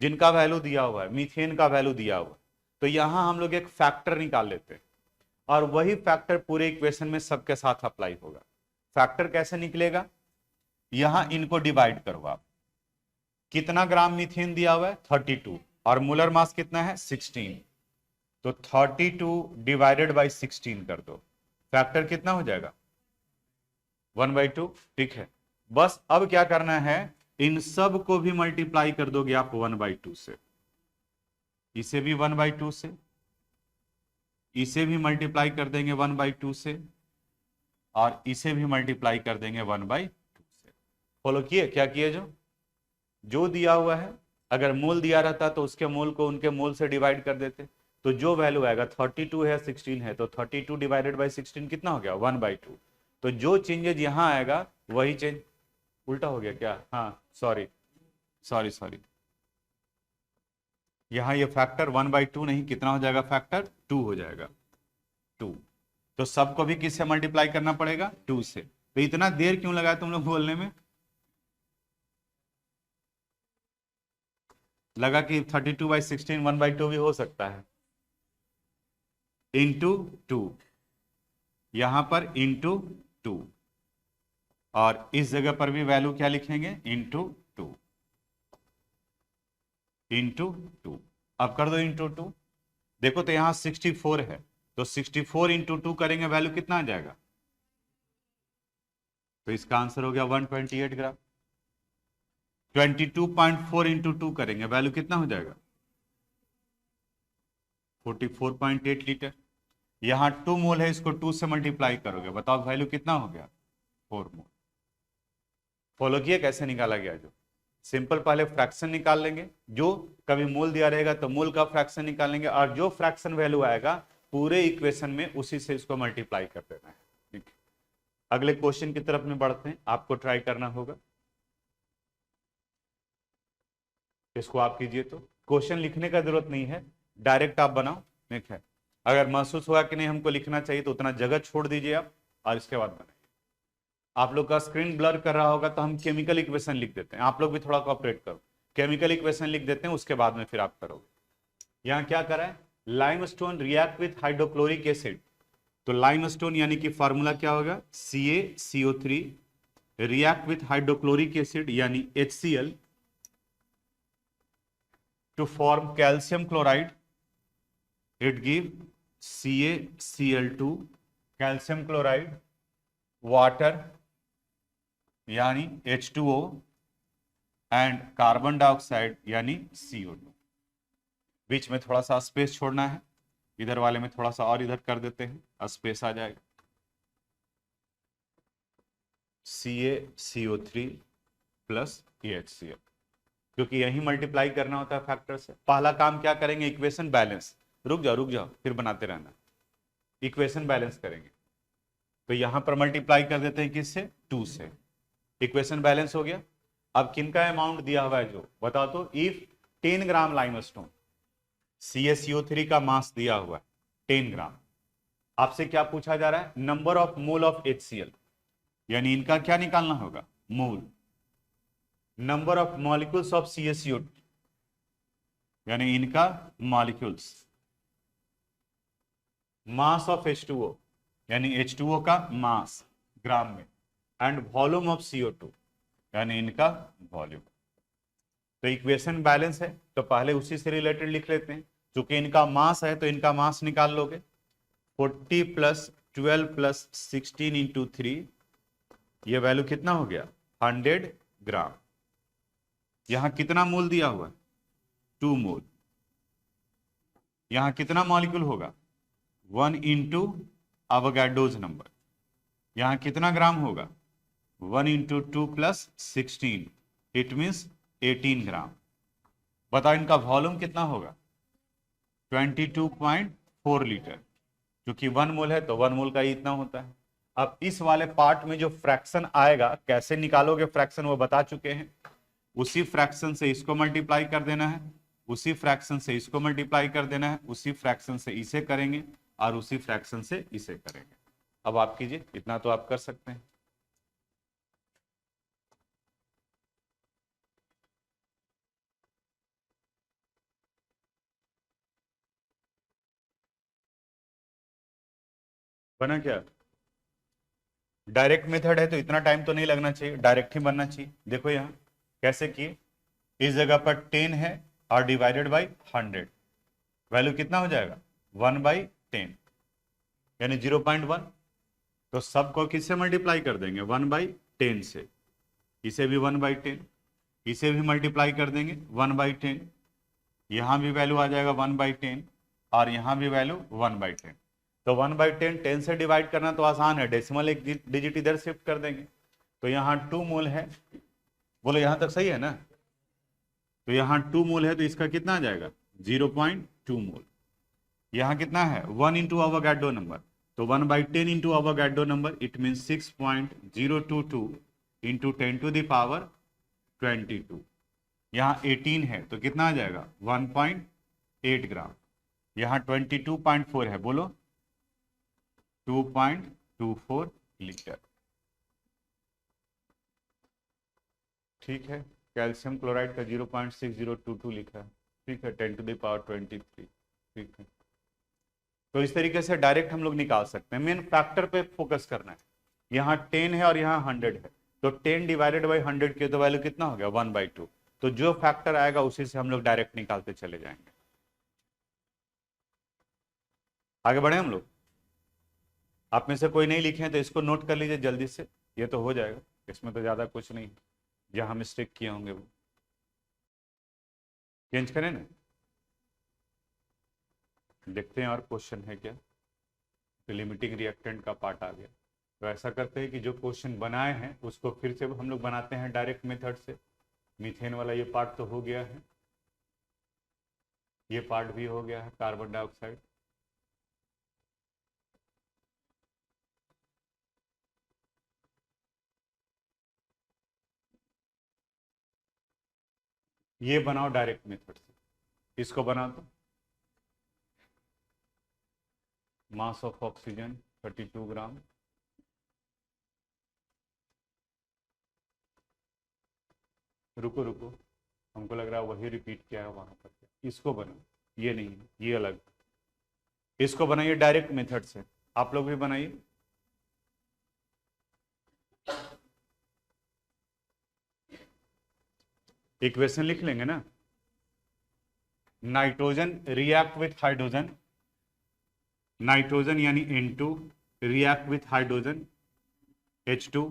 जिनका वैल्यू दिया हुआ है, मीथेन का वैल्यू दिया हुआ है, तो यहां हम लोग एक फैक्टर निकाल लेते हैं, और वही फैक्टर पूरे इक्वेशन में सबके साथ अप्लाई होगा। फैक्टर कैसे निकलेगा? यहां इनको डिवाइड करो आप। कितना ग्राम मीथेन दिया हुआ है? 32, और मोलर मास कितना है? 16। तो 32 डिवाइडेड बाई 16 कर दो, फैक्टर कितना हो जाएगा? 1/2। ठीक है, बस अब क्या करना है, इन सब को भी मल्टीप्लाई कर दोगे आप 1/2 से, इसे भी 1/2 से, इसे भी मल्टीप्लाई कर देंगे 1/2 से, और इसे भी मल्टीप्लाई कर देंगे 1/2 से। फॉलो किए? क्या किए? जो दिया हुआ है, अगर मोल दिया रहता तो उसके मोल को उनके मोल से डिवाइड कर देते, तो जो वैल्यू आएगा 32 है 16 है, तो 32 डिवाइडेड बाई 16 कितना हो गया? 1/2। तो जो चेंजेज यहां आएगा वही चेंज, उल्टा हो गया क्या? हाँ सॉरी सॉरी सॉरी, यहां ये फैक्टर 1/2 नहीं, कितना हो जाएगा? फैक्टर 2 हो जाएगा, 2। तो सबको भी किससे मल्टीप्लाई करना पड़ेगा? 2 से। तो इतना देर क्यों लगा तुम लोग बोलने में? लगा कि 32/16 1/2 भी हो सकता है। इंटू 2, यहां पर इंटू 2, और इस जगह पर भी वैल्यू क्या लिखेंगे? Into 2, into 2। अब कर दो इंटू 2। देखो तो यहां 64 है, तो 64 इंटू 2 करेंगे, वैल्यू कितना आ जाएगा? तो इसका आंसर हो गया 128 ग्राम। 22.4 इंटू 2 करेंगे, वैल्यू कितना हो जाएगा? 44.8 लीटर। यहां 2 मोल है, इसको 2 से मल्टीप्लाई करोगे, बताओ वैल्यू कितना हो गया? 4 मोल। फॉलो किए कैसे निकाला गया? सिंपल, पहले फ्रैक्शन निकाल लेंगे, जो कभी मोल दिया रहेगा तो मोल का फ्रैक्शन निकालेंगे, और जो फ्रैक्शन वैल्यू आएगा पूरे इक्वेशन में उसी से इसको मल्टीप्लाई कर देना है। ठीक, अगले क्वेश्चन की तरफ में बढ़ते हैं, आपको ट्राई करना होगा, इसको आप कीजिए। तो क्वेश्चन लिखने का जरूरत नहीं है, डायरेक्ट आप बनाओ। ठीक है, अगर महसूस हुआ कि नहीं हमको लिखना चाहिए तो उतना जगह छोड़ दीजिए आप, और इसके बाद बनाइए। आप लोग का स्क्रीन ब्लर कर रहा होगा तो हम केमिकल इक्वेशन लिख देते हैं, आप लोग भी थोड़ा कोऑपरेट करो, केमिकल इक्वेशन लिख देते हैं, उसके बाद में फिर आप करोगे। यहां क्या करा है? Limestone react with hydrochloric acid, तो लाइमस्टोन यानी कि फार्मूला क्या होगा? CaCO3 react with hydrochloric acid यानी HCl to form calcium chloride, it give CaCl2 calcium chloride, water यानी H2O, एंड कार्बन डाइऑक्साइड यानी CO2। बीच में थोड़ा सा स्पेस छोड़ना है, इधर वाले में थोड़ा सा और इधर कर देते हैं, स्पेस आ जाएगा। CaCO3 प्लस HCl, क्योंकि यही मल्टीप्लाई करना होता है फैक्टर से। पहला काम क्या करेंगे? Equation balance. रुक जाओ फिर बनाते रहना, इक्वेशन बैलेंस करेंगे। तो यहां पर मल्टीप्लाई कर देते हैं किससे? 2 से। इक्वेशन बैलेंस हो गया। अब किनका अमाउंट दिया हुआ है जो बताओ तो? इफ 10 ग्राम लाइमस्टोन, CaCO3 का मास दिया हुआ है 10 ग्राम, आपसे क्या पूछा जा रहा है? Number of mole of HCl, यानी इनका क्या निकालना होगा? Mole. Number of molecules of CaCO2, यानी इनका मॉलिक्यूल्स। मास ऑफ H2O, यानी H2O का मास ग्राम में, एंड वॉल्यूम ऑफ CO2, यानी इनका वॉल्यूम। तो इक्वेशन बैलेंस है तो पहले उसी से रिलेटेड लिख लेते हैं, क्योंकि इनका मास है तो इनका मास निकाल लोगे। 40 + 12 + 16 × 3, ये वैल्यू कितना हो गया? 100 ग्राम। यहां कितना मोल दिया हुआ? 2 मोल। यहां कितना मॉलिक्यूल होगा? 1 × अवोगाड्रोस नंबर। यहां कितना ग्राम होगा? 1 × 2 + 16, इट मीन्स 18 ग्राम। बताओ इनका वॉल्यूम कितना होगा? 22.4 लीटर, क्योंकि 1 मोल है तो 1 मोल का ही इतना होता है। अब इस वाले पार्ट में जो फ्रैक्शन आएगा, कैसे निकालोगे फ्रैक्शन वो बता चुके हैं। उसी फ्रैक्शन से इसको मल्टीप्लाई कर देना है, उसी फ्रैक्शन से इसको मल्टीप्लाई कर देना है, उसी फ्रैक्शन से इसे करेंगे और उसी फ्रैक्शन से इसे करेंगे। अब आप कीजिए, इतना तो आप कर सकते हैं। बना क्या? डायरेक्ट मेथड है तो इतना टाइम तो नहीं लगना चाहिए, डायरेक्ट ही बनना चाहिए। देखो यहाँ कैसे किए, इस जगह पर 10 है और डिवाइडेड बाई 100, वैल्यू कितना हो जाएगा 1/10 यानी 0.1। तो सबको किससे मल्टीप्लाई कर देंगे 1/10 से, इसे भी 1/10, इसे भी मल्टीप्लाई कर देंगे 1/10, यहाँ भी वैल्यू आ जाएगा 1/10 और यहाँ भी वैल्यू 1/10। तो 1/10 10 से डिवाइड करना तो आसान है, डेसिमल एक डिजिट इधर शिफ्ट कर देंगे। तो यहाँ 2 मोल है, बोलो यहाँ तक सही है ना? तो यहाँ 2 मोल है तो इसका कितना आ जाएगा 0.2 मोल। यहाँ कितना है 1 इंटू अवोगाड्रो नंबर, तो 1/10 into Avogadro number, it mean 6.022 into 10⁻²2। यहाँ 18 है तो कितना आ जाएगा 1.8 ग्राम। यहाँ 22.4 है, बोलो 2.24 लीटर। ठीक है, कैल्शियम क्लोराइड का 0.6022 लिखा है, ठीक है, 10⁻23, ठीक है। तो इस तरीके से डायरेक्ट हम लोग निकाल सकते हैं, मेन फैक्टर पे फोकस करना है। यहाँ 10 है और यहाँ 100 है, तो 10 डिवाइडेड बाई 100 की तो वैल्यू कितना हो गया 1/2। तो जो फैक्टर आएगा उसी से हम लोग डायरेक्ट निकालते चले जाएंगे। आगे बढ़े हम लोग। आप में से कोई नहीं लिखे हैं तो इसको नोट कर लीजिए जल्दी से, ये तो हो जाएगा, इसमें तो ज़्यादा कुछ नहीं, जहाँ मिस्टेक किए होंगे वो चेंज करें ना। देखते हैं और क्वेश्चन है क्या। तो लिमिटिंग रिएक्टेंट का पार्ट आ गया, तो ऐसा करते हैं कि जो क्वेश्चन बनाए हैं उसको फिर से हम लोग बनाते हैं डायरेक्ट मेथड से। मीथेन वाला ये पार्ट तो हो गया है, ये पार्ट भी हो गया है, कार्बन डाइऑक्साइड। ये बनाओ डायरेक्ट मेथड से, इसको बना दो। मास ऑफ ऑक्सीजन 32 ग्राम, रुको रुको, हमको लग रहा है वही रिपीट किया है वहां पर। इसको बनाओ, ये नहीं है, ये अलग। इसको बनाइए डायरेक्ट मेथड से, आप लोग भी बनाइए। इक्वेशन लिख लेंगे ना, nitrogen react with hydrogen, nitrogen यानी N2 react with hydrogen H2,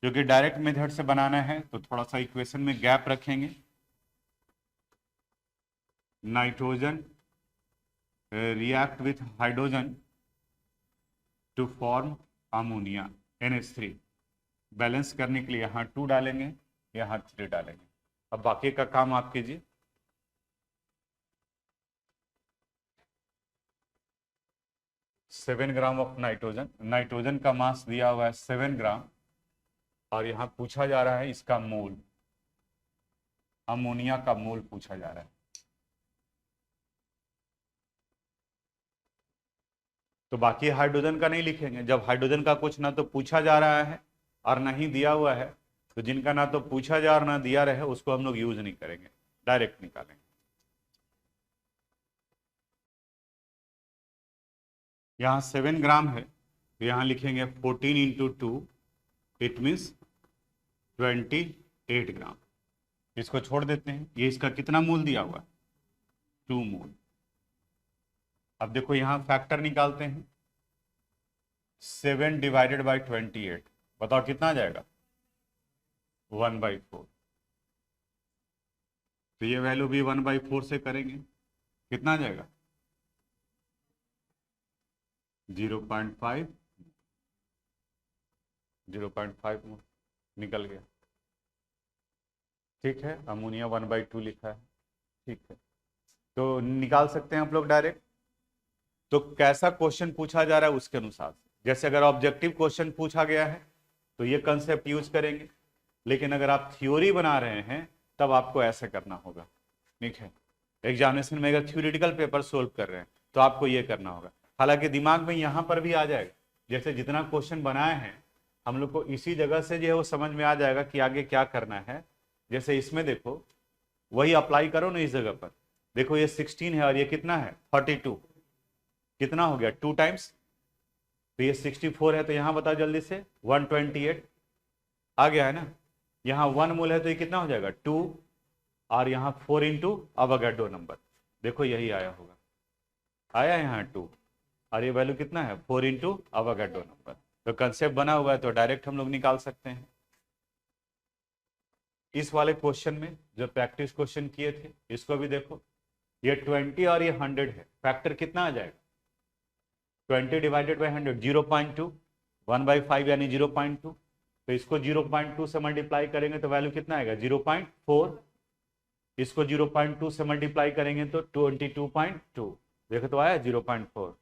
जो कि डायरेक्ट मेथड से बनाना है तो थोड़ा सा इक्वेशन में गैप रखेंगे। Nitrogen react with hydrogen to form ammonia NH3, balance करने के लिए यहाँ 2 डालेंगे, यहाँ 3 डालेंगे। अब बाकी का काम आप कीजिए। Seven gram of nitrogen, nitrogen का मास दिया हुआ है 7 ग्राम और यहाँ पूछा जा रहा है इसका मोल, अमोनिया का मोल पूछा जा रहा है। तो बाकी हाइड्रोजन का नहीं लिखेंगे, जब हाइड्रोजन का कुछ ना तो पूछा जा रहा है और ना ही दिया हुआ है, तो जिनका ना तो पूछा जा और ना दिया रहे उसको हम लोग यूज नहीं करेंगे, डायरेक्ट निकालेंगे। यहाँ 7 ग्राम है तो यहाँ लिखेंगे 14 इंटू 2, इट मीन्स 28 ग्राम। इसको छोड़ देते हैं, ये इसका कितना मोल दिया हुआ है 2 मोल। अब देखो यहाँ फैक्टर निकालते हैं, 7 डिवाइडेड बाई 28, बताओ कितना आ जाएगा 1/4। तो ये वैल्यू भी 1/4 से करेंगे, कितना आ जाएगा 0.5, 0.5 निकल गया। ठीक है, अमोनिया 1/2 लिखा है, ठीक है। तो निकाल सकते हैं आप लोग डायरेक्ट। तो कैसा क्वेश्चन पूछा जा रहा है उसके अनुसार से, जैसे अगर ऑब्जेक्टिव क्वेश्चन पूछा गया है तो ये कंसेप्ट यूज करेंगे, लेकिन अगर आप थ्योरी बना रहे हैं तब आपको ऐसे करना होगा। ठीक है, एग्जामिनेशन में अगर थ्योरेटिकल पेपर सोल्व कर रहे हैं तो आपको ये करना होगा। हालांकि दिमाग में यहाँ पर भी आ जाएगा, जैसे जितना क्वेश्चन बनाए हैं हम लोग को इसी जगह से जो है वो समझ में आ जाएगा कि आगे क्या करना है। जैसे इसमें देखो, वही अप्लाई करो ना इस जगह पर। देखो ये 16 है और ये कितना है 42, कितना हो गया 2 टाइम्स। तो ये 64 है, तो यहाँ बताओ जल्दी से 128 आ गया है ना। यहाँ 1 मोल है तो ये कितना हो जाएगा 2, और यहाँ 4 इंटू अवोगाड्रो नंबर, देखो यही आया होगा, आया यहाँ 2, और ये वैल्यू कितना है 4 इंटू अवोगाड्रो नंबर। तो कंसेप्ट बना हुआ है तो डायरेक्ट हम लोग निकाल सकते हैं। इस वाले क्वेश्चन में जो प्रैक्टिस क्वेश्चन किए थे इसको भी देखो, ये 20 और ये 100 है, फैक्टर कितना आ जाएगा 20 डिवाइडेड बाई 100 0.2, 1/5 यानी 0.2। तो इसको 0.2 से मल्टीप्लाई करेंगे तो वैल्यू कितना आएगा 0.4, इसको 0.2 से मल्टीप्लाई करेंगे तो 22.2, देखो तो आया 0.4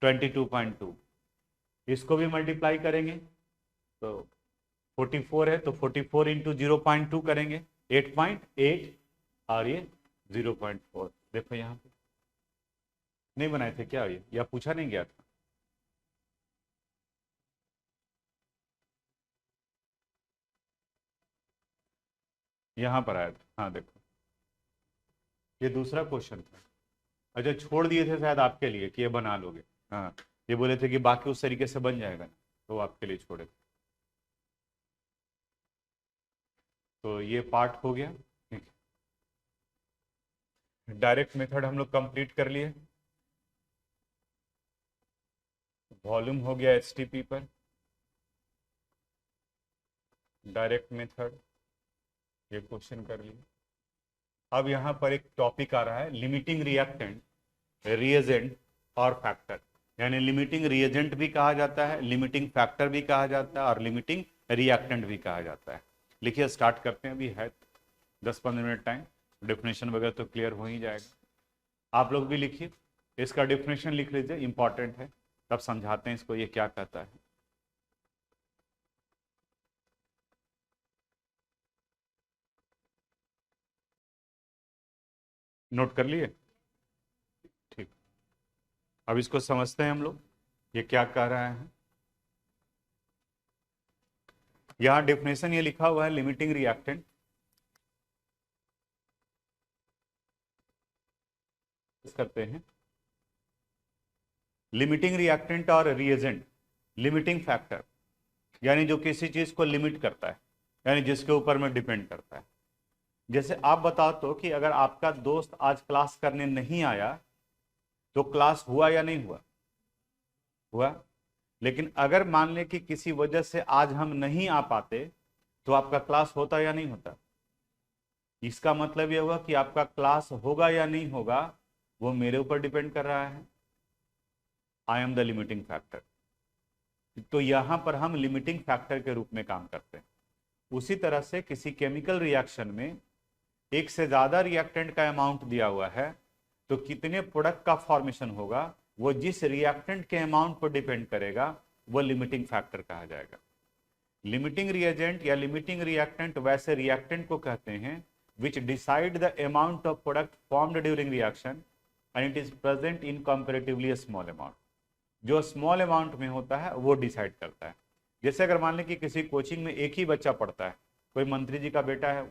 22.2। इसको भी मल्टीप्लाई करेंगे तो 44 है, तो 44 इंटू 0.2 करेंगे 8.8, और ये 0.4। देखो यहाँ पे नहीं बनाए थे क्या ये, या पूछा नहीं गया था। यहाँ पर आया था, हाँ देखो ये दूसरा क्वेश्चन था। अच्छा छोड़ दिए थे शायद आपके लिए कि ये बना लोगे, हाँ ये बोले थे कि बाकी उस तरीके से बन जाएगा ना, तो आपके लिए छोड़े थे। तो ये पार्ट हो गया। ठीक है, डायरेक्ट मेथड हम लोग कंप्लीट कर लिए। वॉल्यूम हो गया एसटीपी पर, डायरेक्ट मेथड ये क्वेश्चन कर लिए। अब यहाँ पर एक टॉपिक आ रहा है लिमिटिंग रिएक्टेंट, रिएजेंट और फैक्टर। यानी लिमिटिंग रिएजेंट भी कहा जाता है, लिमिटिंग फैक्टर भी कहा जाता है, और लिमिटिंग रिएक्टेंट भी कहा जाता है। लिखिए स्टार्ट करते हैं, अभी है 10-15 मिनट टाइम, डेफिनेशन वगैरह तो क्लियर हो ही जाएगा। आप लोग भी लिखिए, इसका डेफिनेशन लिख लीजिए, इंपॉर्टेंट है, तब समझाते हैं इसको ये क्या कहता है। नोट कर लिए? ठीक, अब इसको समझते हैं हम लोग ये क्या कह रहा है। यहाँ डेफिनेशन ये लिखा हुआ है लिमिटिंग रिएक्टेंट, करते हैं लिमिटिंग रिएक्टेंट और रिएजेंट, लिमिटिंग फैक्टर यानी जो किसी चीज को लिमिट करता है, यानी जिसके ऊपर में डिपेंड करता है। जैसे आप बताओ तो कि अगर आपका दोस्त आज क्लास करने नहीं आया तो क्लास हुआ या नहीं हुआ? हुआ। लेकिन अगर मान ले कि किसी वजह से आज हम नहीं आ पाते तो आपका क्लास होता या नहीं होता? इसका मतलब यह हुआ कि आपका क्लास होगा या नहीं होगा वो मेरे ऊपर डिपेंड कर रहा है। I am the limiting factor. तो यहां पर हम लिमिटिंग फैक्टर के रूप में काम करते हैं। उसी तरह से किसी केमिकल रिएक्शन में एक से ज्यादा रिएक्टेंट का अमाउंट दिया हुआ है तो कितने प्रोडक्ट का फॉर्मेशन होगा वो जिस रिएक्टेंट के अमाउंट पर डिपेंड करेगा, वो लिमिटिंग फैक्टर कहा जाएगा। लिमिटिंग रिएजेंट या लिमिटिंग रिएक्टेंट वैसे रिएक्टेंट को कहते हैं which decide the amount of product formed during reaction and it is present in comparatively a small amount। जो स्मॉल अमाउंट में होता है वो डिसाइड करता है। जैसे अगर मान लें कि किसी कोचिंग में एक ही बच्चा पढ़ता है, कोई मंत्री जी का बेटा है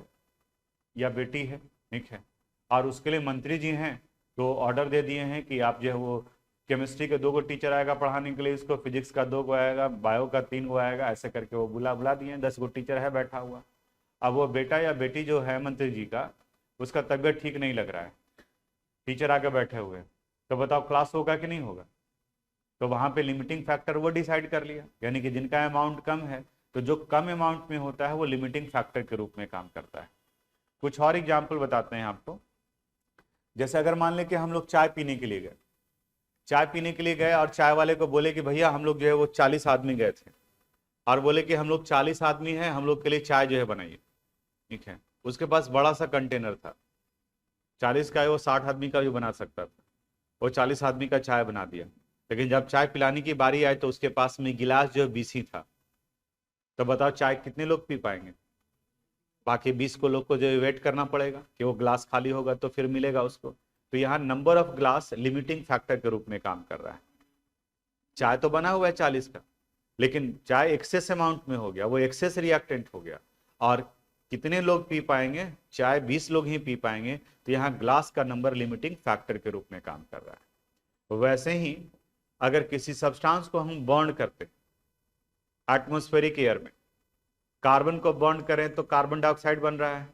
या बेटी है, ठीक है, और उसके लिए मंत्री जी हैं तो ऑर्डर दे दिए हैं कि आप जो है वो केमिस्ट्री के 2 गो टीचर आएगा पढ़ाने के लिए, इसको फिजिक्स का 2 गो आएगा, बायो का 3 गो आएगा, ऐसे करके वो बुला दिए हैं, 10 गो टीचर है बैठा हुआ। अब वो बेटा या बेटी जो है मंत्री जी का, उसका तबीयत ठीक नहीं लग रहा है, टीचर आके बैठे हुए हैं, तो बताओ क्लास होगा कि नहीं होगा? तो वहां पे लिमिटिंग फैक्टर वो डिसाइड कर लिया, यानी कि जिनका अमाउंट कम है तो जो कम अमाउंट में होता है वो लिमिटिंग फैक्टर के रूप में काम करता है। कुछ और एग्जाम्पल बताते हैं आपको। जैसे अगर मान लें कि हम लोग चाय पीने के लिए गए, चाय पीने के लिए गए और चाय वाले को बोले कि भैया हम लोग जो है वो 40 आदमी गए थे, और बोले कि हम लोग 40 आदमी हैं, हम लोग के लिए चाय जो है बनाइए, ठीक है। उसके पास बड़ा सा कंटेनर था, 40 का है वो 60 आदमी का भी बना सकता था, वो 40 आदमी का चाय बना दिया। लेकिन जब चाय पिलाने की बारी आई तो उसके पास में गिलास जो 20 ही था। तो बताओ चाय कितने लोग पी पाएंगे? बाकी 20 को लोग को जो वेट करना पड़ेगा कि वो ग्लास खाली होगा तो फिर मिलेगा उसको। तो यहाँ number of glass limiting factor के रूप में काम कर रहा है। चाय तो बना हुआ है 40 का, लेकिन चाय एक्सेस अमाउंट में हो गया, वो एक्सेस रिएक्टेंट हो गया। और कितने लोग पी पाएंगे? चाय 20 लोग ही पी पाएंगे। तो यहाँ ग्लास का नंबर लिमिटिंग फैक्टर के रूप में काम कर रहा है। वैसे ही अगर किसी सब्सटेंस को हम बॉन्ड करते एटमॉस्फेरिक एयर में, कार्बन को बॉन्ड करें तो कार्बन डाइऑक्साइड बन रहा है।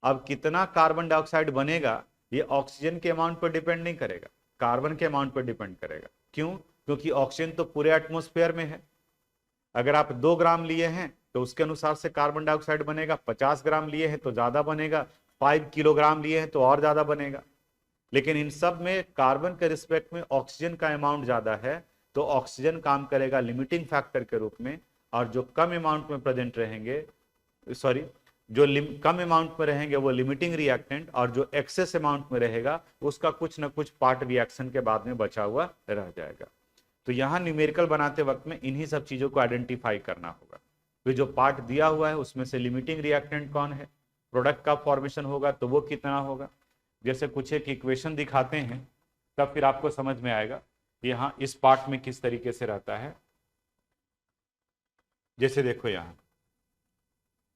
अब कितना कार्बन डाइऑक्साइड बनेगा ये ऑक्सीजन के अमाउंट पर डिपेंड नहीं करेगा, कार्बन के अमाउंट पर डिपेंड करेगा। क्यों? क्योंकि ऑक्सीजन तो पूरे एटमॉस्फेयर में है। अगर आप 2 ग्राम लिए हैं तो उसके अनुसार से कार्बन डाइऑक्साइड बनेगा, 50 ग्राम लिए हैं तो ज्यादा बनेगा, 5 किलोग्राम लिए हैं तो और ज्यादा बनेगा। लेकिन इन सब में कार्बन के रिस्पेक्ट में ऑक्सीजन का अमाउंट ज्यादा है, तो ऑक्सीजन काम करेगा लिमिटिंग फैक्टर के रूप में। और जो कम अमाउंट में प्रेजेंट रहेंगे, सॉरी, जो कम अमाउंट में रहेंगे वो लिमिटिंग रिएक्टेंट, और जो एक्सेस अमाउंट में रहेगा उसका कुछ ना कुछ पार्ट रिएक्शन के बाद में बचा हुआ रह जाएगा। तो यहाँ न्यूमेरिकल बनाते वक्त में इन्हीं सब चीजों को आइडेंटिफाई करना होगा। तो जो पार्ट दिया हुआ है उसमें से लिमिटिंग रिएक्टेंट कौन है, प्रोडक्ट का फॉर्मेशन होगा तो वो कितना होगा। जैसे कुछ एक इक्वेशन दिखाते हैं तब फिर आपको समझ में आएगा यहाँ इस पार्ट में किस तरीके से रहता है। जैसे देखो यहाँ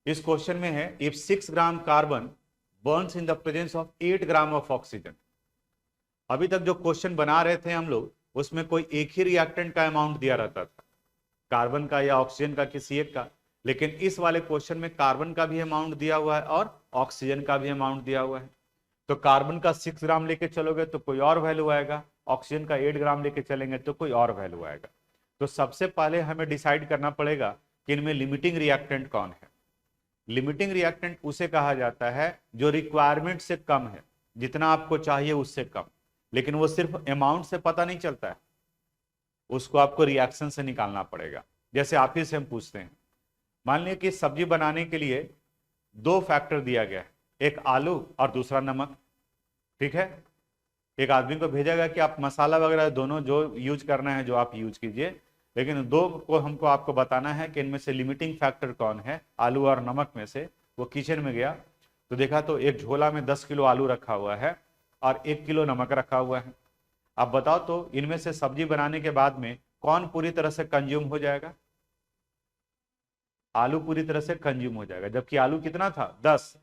इस क्वेश्चन में है, if 6 gram carbon Burns in the presence of 8 gram of oxygen. अभी तक जो क्वेश्चन बना रहे थे हम लोग उसमें कोई एक ही रिएक्टेंट का अमाउंट दिया रहता था, कार्बन का या ऑक्सीजन का, किसी एक का। लेकिन इस वाले क्वेश्चन में कार्बन का भी अमाउंट दिया हुआ है और ऑक्सीजन का भी अमाउंट दिया हुआ है। तो कार्बन का 6 ग्राम लेके चलोगे तो कोई और वैल्यू आएगा, ऑक्सीजन का 8 ग्राम लेके चलेंगे तो कोई और वैल्यू आएगा। तो सबसे पहले हमें डिसाइड करना पड़ेगा कि इनमें लिमिटिंग रिएक्टेंट कौन है। लिमिटिंग रिएक्टेंट उसे कहा जाता है जो रिक्वायरमेंट से कम है, जितना आपको चाहिए उससे कम। लेकिन वो सिर्फ अमाउंट से पता नहीं चलता है, उसको आपको रिएक्शन से निकालना पड़ेगा। जैसे आप ही से हम पूछते हैं, मान लीजिए कि सब्जी बनाने के लिए 2 फैक्टर दिया गया है, एक आलू और दूसरा नमक। ठीक है, एक आदमी को भेजा गया कि आप मसाला वगैरह दोनों जो यूज करना है जो आप यूज कीजिए, लेकिन 2 को हमको आपको बताना है कि इनमें से लिमिटिंग फैक्टर कौन है, आलू और नमक में से। वो किचन में गया तो देखा तो एक झोला में 10 किलो आलू रखा हुआ है और 1 किलो नमक रखा हुआ है। अब बताओ तो इनमें से सब्जी बनाने के बाद में कौन पूरी तरह से कंज्यूम हो जाएगा? आलू पूरी तरह से कंज्यूम हो जाएगा, जबकि आलू कितना था 10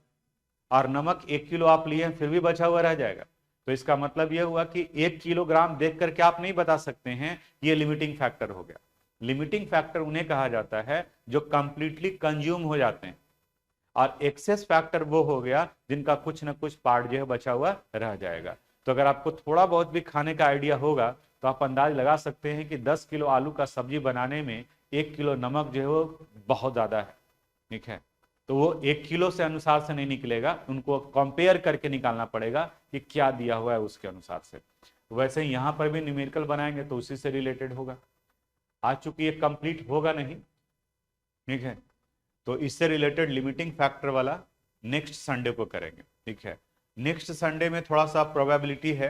और नमक 1 किलो आप लिए हैं फिर भी बचा हुआ रह जाएगा। तो इसका मतलब यह हुआ कि 1 किलोग्राम देख करके आप नहीं बता सकते हैं ये लिमिटिंग फैक्टर हो गया। लिमिटिंग फैक्टर उन्हें कहा जाता है जो कंप्लीटली कंज्यूम हो जाते हैं, और एक्सेस फैक्टर वो हो गया जिनका कुछ ना कुछ पार्ट जो है बचा हुआ रह जाएगा। तो अगर आपको थोड़ा बहुत भी खाने का आइडिया होगा तो आप अंदाज लगा सकते हैं कि 10 किलो आलू का सब्जी बनाने में 1 किलो नमक जो है वो बहुत ज्यादा है। ठीक है, तो वो 1 किलो से अनुसार से नहीं निकलेगा, उनको कंपेयर करके निकालना पड़ेगा कि क्या दिया हुआ है उसके अनुसार से। वैसे ही यहाँ पर भी न्यूमेरिकल बनाएंगे तो उसी से रिलेटेड होगा। आज चूंकि ये कंप्लीट होगा नहीं, ठीक है, तो इससे रिलेटेड लिमिटिंग फैक्टर वाला नेक्स्ट संडे को करेंगे। ठीक है, नेक्स्ट संडे में थोड़ा सा प्रोबेबिलिटी है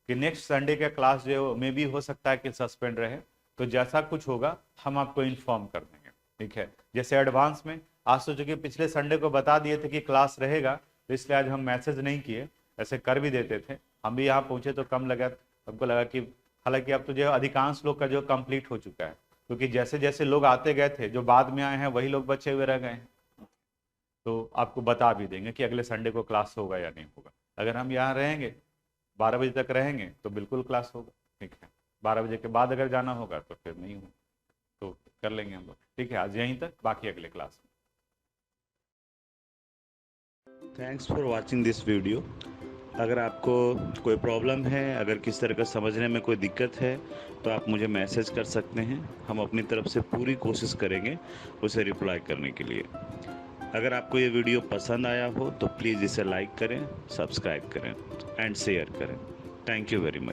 कि नेक्स्ट संडे का क्लास जो में भी हो सकता है कि सस्पेंड रहे। तो जैसा कुछ होगा हम आपको इन्फॉर्म कर देंगे। ठीक है, जैसे एडवांस में आज तो चूंकि पिछले संडे को बता दिए थे कि क्लास रहेगा, तो इसलिए आज हम मैसेज नहीं किए, ऐसे कर भी देते थे। हम भी यहाँ पहुंचे तो कम लगा, हमको लगा कि हालांकि अब तो जो अधिकांश लोग का जो कंप्लीट हो चुका है, क्योंकि जैसे जैसे लोग आते गए थे जो बाद में आए हैं वही लोग बचे हुए रह गए हैं। तो आपको बता भी देंगे कि अगले संडे को क्लास होगा या नहीं होगा। अगर हम यहाँ रहेंगे 12 बजे तक रहेंगे तो बिल्कुल क्लास होगा। ठीक है, 12 बजे के बाद अगर जाना होगा तो फिर नहीं होगा, तो कर लेंगे हम लोग। ठीक है, आज यहीं तक, बाकी अगले क्लास में। Thanks for watching this video. अगर आपको कोई प्रॉब्लम है, अगर किस तरह का समझने में कोई दिक्कत है तो आप मुझे मैसेज कर सकते हैं। हम अपनी तरफ से पूरी कोशिश करेंगे उसे रिप्लाई करने के लिए। अगर आपको ये वीडियो पसंद आया हो तो प्लीज़ इसे लाइक करें, सब्सक्राइब करें एंड शेयर करें। Thank you very much.